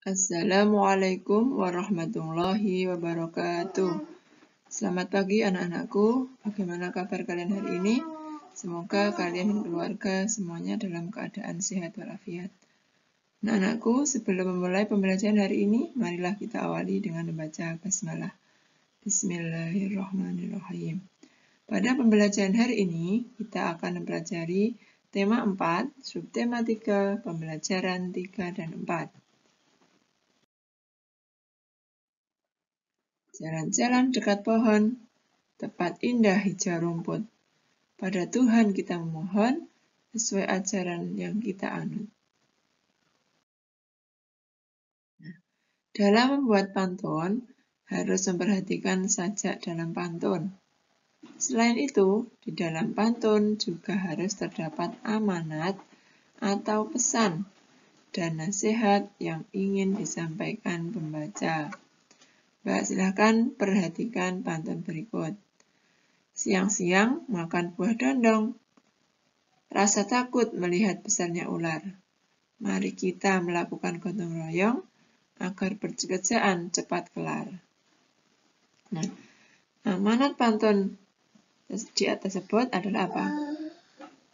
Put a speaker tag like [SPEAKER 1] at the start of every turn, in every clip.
[SPEAKER 1] Assalamualaikum warahmatullahi wabarakatuh. Selamat pagi anak-anakku. Bagaimana kabar kalian hari ini? Semoga kalian dan keluarga semuanya dalam keadaan sehat walafiat. Anak-anakku, sebelum memulai pembelajaran hari ini, marilah kita awali dengan membaca basmalah. Bismillahirrahmanirrahim. Pada pembelajaran hari ini, kita akan mempelajari tema 4, subtema 3, pembelajaran 3 dan 4. Jalan-jalan dekat pohon, tepat indah hijau rumput. Pada Tuhan kita memohon, sesuai ajaran yang kita anut. Dalam membuat pantun, harus memperhatikan sajak dalam pantun. Selain itu, di dalam pantun juga harus terdapat amanat atau pesan dan nasihat yang ingin disampaikan pembaca. Silakan perhatikan pantun berikut. Siang-siang makan buah dondong. Rasa takut melihat besarnya ular. Mari kita melakukan gotong royong agar pekerjaan cepat kelar. Amanat pantun di atas tersebut adalah apa?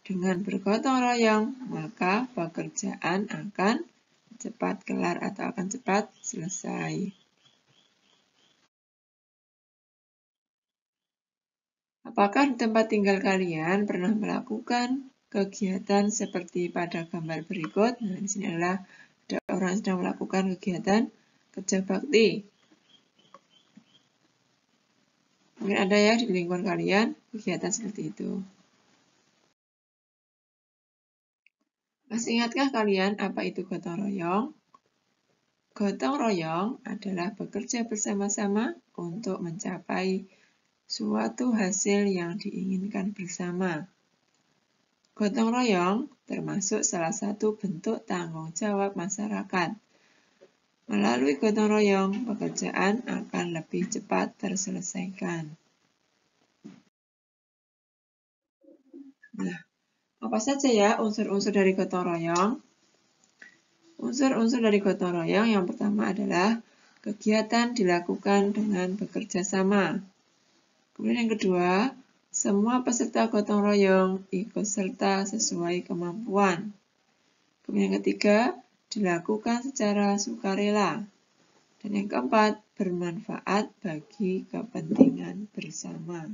[SPEAKER 1] Dengan bergotong royong, maka pekerjaan akan cepat kelar atau akan cepat selesai. Apakah di tempat tinggal kalian pernah melakukan kegiatan seperti pada gambar berikut? Di sini adalah ada orang yang sedang melakukan kegiatan kerja bakti. Mungkin ada ya di lingkungan kalian kegiatan seperti itu. Masih ingatkah kalian apa itu gotong royong? Gotong royong adalah bekerja bersama-sama untuk mencapai suatu hasil yang diinginkan bersama. Gotong royong termasuk salah satu bentuk tanggung jawab masyarakat. Melalui gotong royong, pekerjaan akan lebih cepat terselesaikan. Apa saja ya unsur-unsur dari gotong royong? Unsur-unsur dari gotong royong yang pertama adalah kegiatan dilakukan dengan bekerja sama. Kemudian yang kedua, semua peserta gotong royong ikut serta sesuai kemampuan. Kemudian yang ketiga, dilakukan secara sukarela. Dan yang keempat, bermanfaat bagi kepentingan bersama.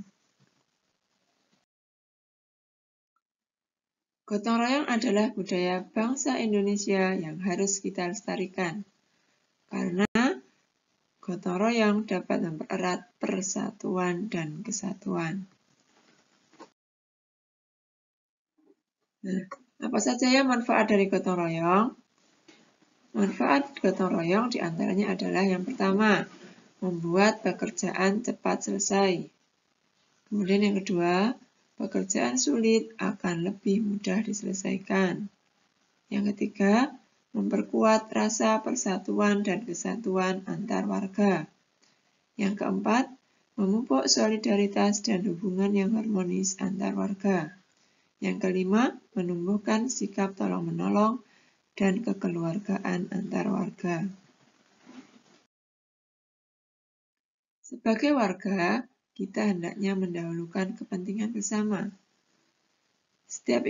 [SPEAKER 1] Gotong royong adalah budaya bangsa Indonesia yang harus kita lestarikan. Karena gotong royong dapat mempererat persatuan dan kesatuan. Apa saja ya manfaat dari gotong royong? Manfaat gotong royong diantaranya adalah yang pertama, membuat pekerjaan cepat selesai. Kemudian yang kedua, pekerjaan sulit akan lebih mudah diselesaikan. Yang ketiga, memperkuat rasa persatuan dan kesatuan antar warga. Yang keempat, memupuk solidaritas dan hubungan yang harmonis antar warga. Yang kelima, menumbuhkan sikap tolong-menolong dan kekeluargaan antar warga. Sebagai warga, kita hendaknya mendahulukan kepentingan bersama. Setiap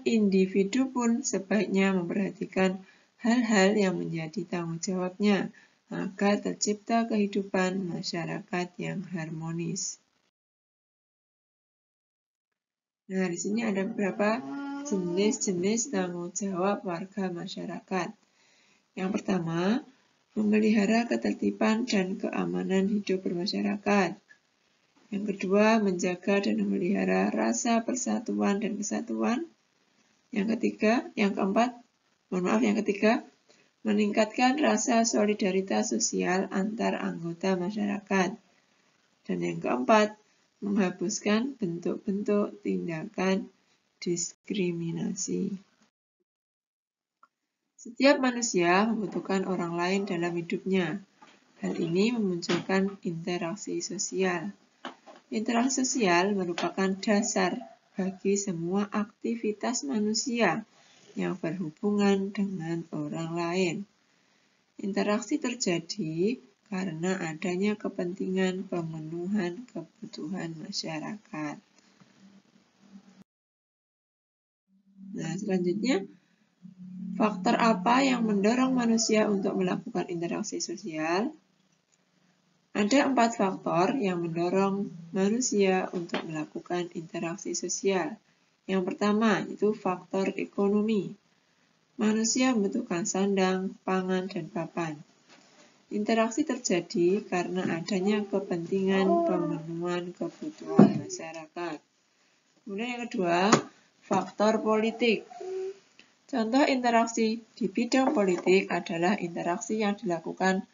[SPEAKER 1] individu pun sebaiknya memperhatikan hal-hal yang menjadi tanggung jawabnya agar tercipta kehidupan masyarakat yang harmonis. Nah, di sini ada beberapa jenis-jenis tanggung jawab warga masyarakat. Yang pertama, memelihara ketertiban dan keamanan hidup bermasyarakat. Yang kedua, menjaga dan memelihara rasa persatuan dan kesatuan. Yang ketiga, meningkatkan rasa solidaritas sosial antar anggota masyarakat. Dan yang keempat, menghapuskan bentuk-bentuk tindakan diskriminasi. Setiap manusia membutuhkan orang lain dalam hidupnya. Hal ini memunculkan interaksi sosial. Interaksi sosial merupakan dasar bagi semua aktivitas manusia yang berhubungan dengan orang lain. Interaksi terjadi karena adanya kepentingan pemenuhan kebutuhan masyarakat. Nah, selanjutnya, faktor apa yang mendorong manusia untuk melakukan interaksi sosial? Ada 4 faktor yang mendorong manusia untuk melakukan interaksi sosial. Yang pertama, itu faktor ekonomi. Manusia membutuhkan sandang, pangan, dan papan. Interaksi terjadi karena adanya kepentingan pemenuhan kebutuhan masyarakat. Kemudian yang kedua, faktor politik. Contoh interaksi di bidang politik adalah interaksi yang dilakukan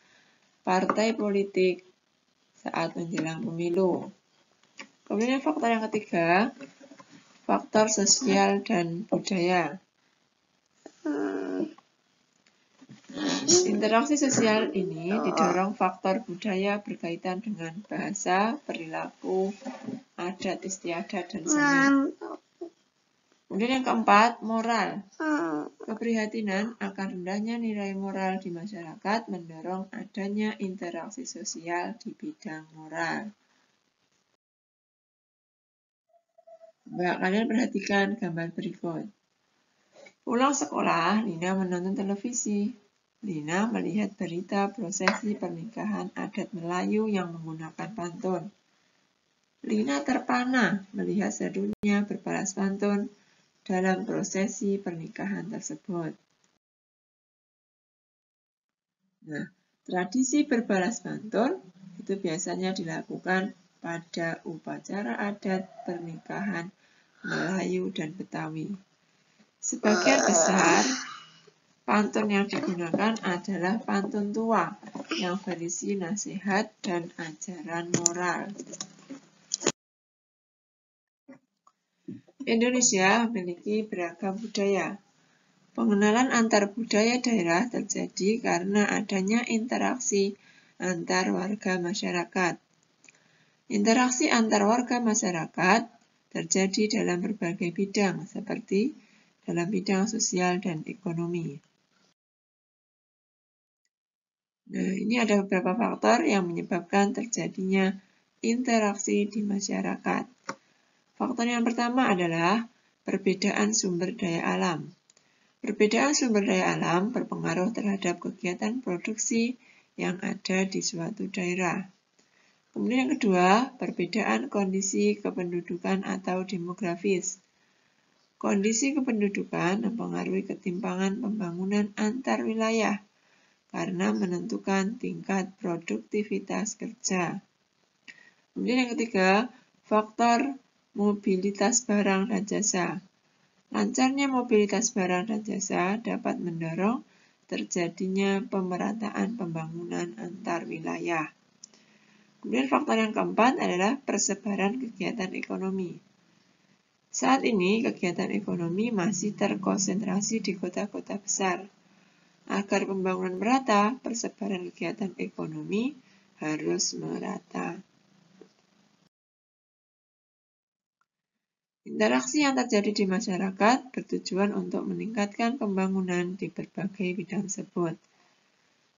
[SPEAKER 1] partai politik saat menjelang pemilu. Kemudian faktor yang ketiga, faktor sosial dan budaya. Interaksi sosial ini didorong faktor budaya berkaitan dengan bahasa, perilaku, adat istiadat, dan seni. Kemudian yang keempat, moral. Keprihatinan akan rendahnya nilai moral di masyarakat mendorong adanya interaksi sosial di bidang moral. Coba kalian perhatikan gambar berikut. Pulang sekolah, Lina menonton televisi. Lina melihat berita prosesi pernikahan adat Melayu yang menggunakan pantun. Lina terpana melihat serunya berbalas pantun dalam prosesi pernikahan tersebut. Nah, tradisi berbalas pantun itu biasanya dilakukan pada upacara adat pernikahan Melayu dan Betawi. Sebagian besar pantun yang digunakan adalah pantun tua yang berisi nasihat dan ajaran moral. Indonesia memiliki beragam budaya. Pengenalan antar budaya daerah terjadi karena adanya interaksi antar warga masyarakat. Interaksi antar warga masyarakat terjadi dalam berbagai bidang, seperti dalam bidang sosial dan ekonomi. Nah, ini ada beberapa faktor yang menyebabkan terjadinya interaksi di masyarakat. Faktor yang pertama adalah perbedaan sumber daya alam. Perbedaan sumber daya alam berpengaruh terhadap kegiatan produksi yang ada di suatu daerah. Kemudian yang kedua, perbedaan kondisi kependudukan atau demografis. Kondisi kependudukan mempengaruhi ketimpangan pembangunan antar wilayah karena menentukan tingkat produktivitas kerja. Kemudian yang ketiga, faktor mobilitas barang dan jasa. Lancarnya mobilitas barang dan jasa dapat mendorong terjadinya pemerataan pembangunan antar wilayah. Kemudian faktor yang keempat adalah persebaran kegiatan ekonomi. Saat ini kegiatan ekonomi masih terkonsentrasi di kota-kota besar. Agar pembangunan merata, persebaran kegiatan ekonomi harus merata. Interaksi yang terjadi di masyarakat bertujuan untuk meningkatkan pembangunan di berbagai bidang tersebut.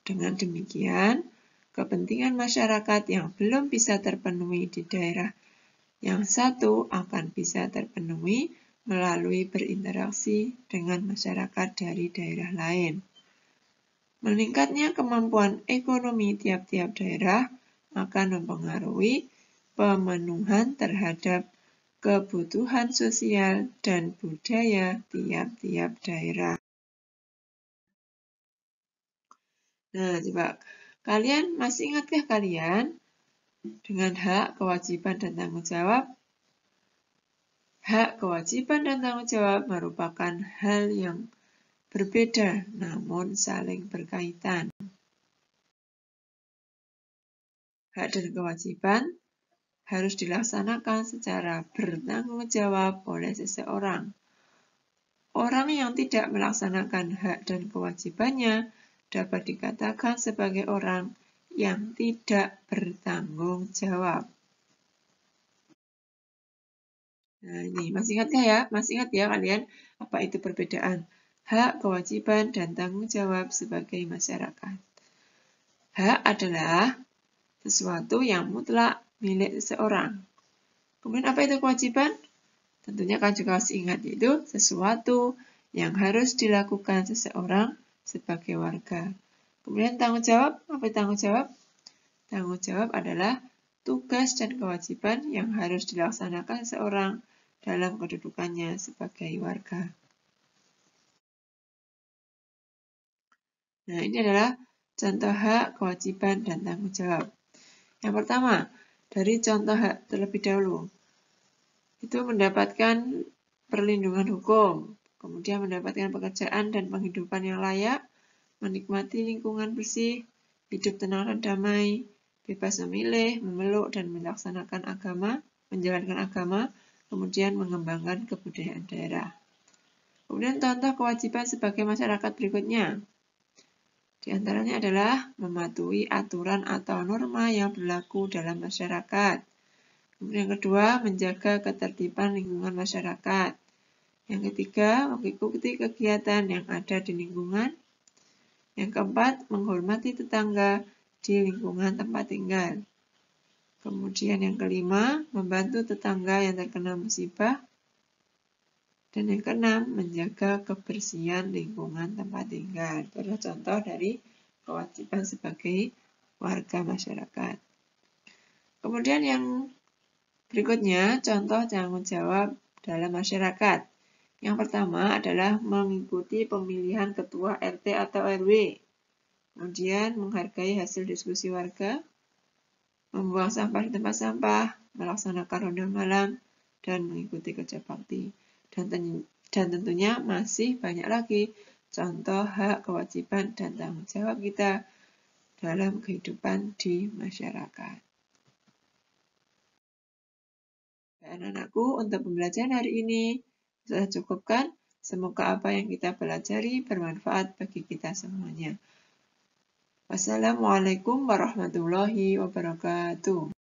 [SPEAKER 1] Dengan demikian, kepentingan masyarakat yang belum bisa terpenuhi di daerah yang satu akan bisa terpenuhi melalui berinteraksi dengan masyarakat dari daerah lain. Meningkatnya kemampuan ekonomi tiap-tiap daerah akan mempengaruhi pemenuhan terhadap kebutuhan sosial dan budaya tiap-tiap daerah. Nah, coba kalian masih ingatkah kalian dengan hak, kewajiban, dan tanggung jawab? Hak, kewajiban, dan tanggung jawab merupakan hal yang berbeda namun saling berkaitan. Hak dan kewajiban harus dilaksanakan secara bertanggung jawab oleh seseorang. Orang yang tidak melaksanakan hak dan kewajibannya dapat dikatakan sebagai orang yang tidak bertanggung jawab. Nah, ini masih ingat ya? Masih ingat ya kalian apa itu perbedaan hak, kewajiban, dan tanggung jawab sebagai masyarakat? Hak adalah sesuatu yang mutlak milik seseorang. Kemudian apa itu kewajiban? Tentunya kan juga harus ingat, yaitu sesuatu yang harus dilakukan seseorang sebagai warga. Kemudian tanggung jawab, apa itu tanggung jawab? Tanggung jawab adalah tugas dan kewajiban yang harus dilaksanakan seseorang dalam kedudukannya sebagai warga. Nah, ini adalah contoh hak, kewajiban, dan tanggung jawab. Yang pertama, dari contoh hak terlebih dahulu, itu mendapatkan perlindungan hukum, kemudian mendapatkan pekerjaan dan penghidupan yang layak, menikmati lingkungan bersih, hidup tenang dan damai, bebas memilih, memeluk, dan melaksanakan agama, menjalankan agama, kemudian mengembangkan kebudayaan daerah. Kemudian contoh kewajiban sebagai masyarakat berikutnya. Di antaranya adalah mematuhi aturan atau norma yang berlaku dalam masyarakat. Kemudian yang kedua, menjaga ketertiban lingkungan masyarakat. Yang ketiga, mengikuti kegiatan yang ada di lingkungan. Yang keempat, menghormati tetangga di lingkungan tempat tinggal. Kemudian yang kelima, membantu tetangga yang terkena musibah. Dan yang keenam, menjaga kebersihan lingkungan tempat tinggal. Itu adalah contoh dari kewajiban sebagai warga masyarakat. Kemudian yang berikutnya, contoh tanggung jawab dalam masyarakat. Yang pertama adalah mengikuti pemilihan ketua RT atau RW. Kemudian menghargai hasil diskusi warga, membuang sampah di tempat sampah, melaksanakan ronda malam, dan mengikuti kerja bakti. Dan tentunya masih banyak lagi contoh hak, kewajiban, dan tanggung jawab kita dalam kehidupan di masyarakat. Anak-anakku, untuk pembelajaran hari ini sudah cukupkan. Semoga apa yang kita pelajari bermanfaat bagi kita semuanya. Wassalamualaikum warahmatullahi wabarakatuh.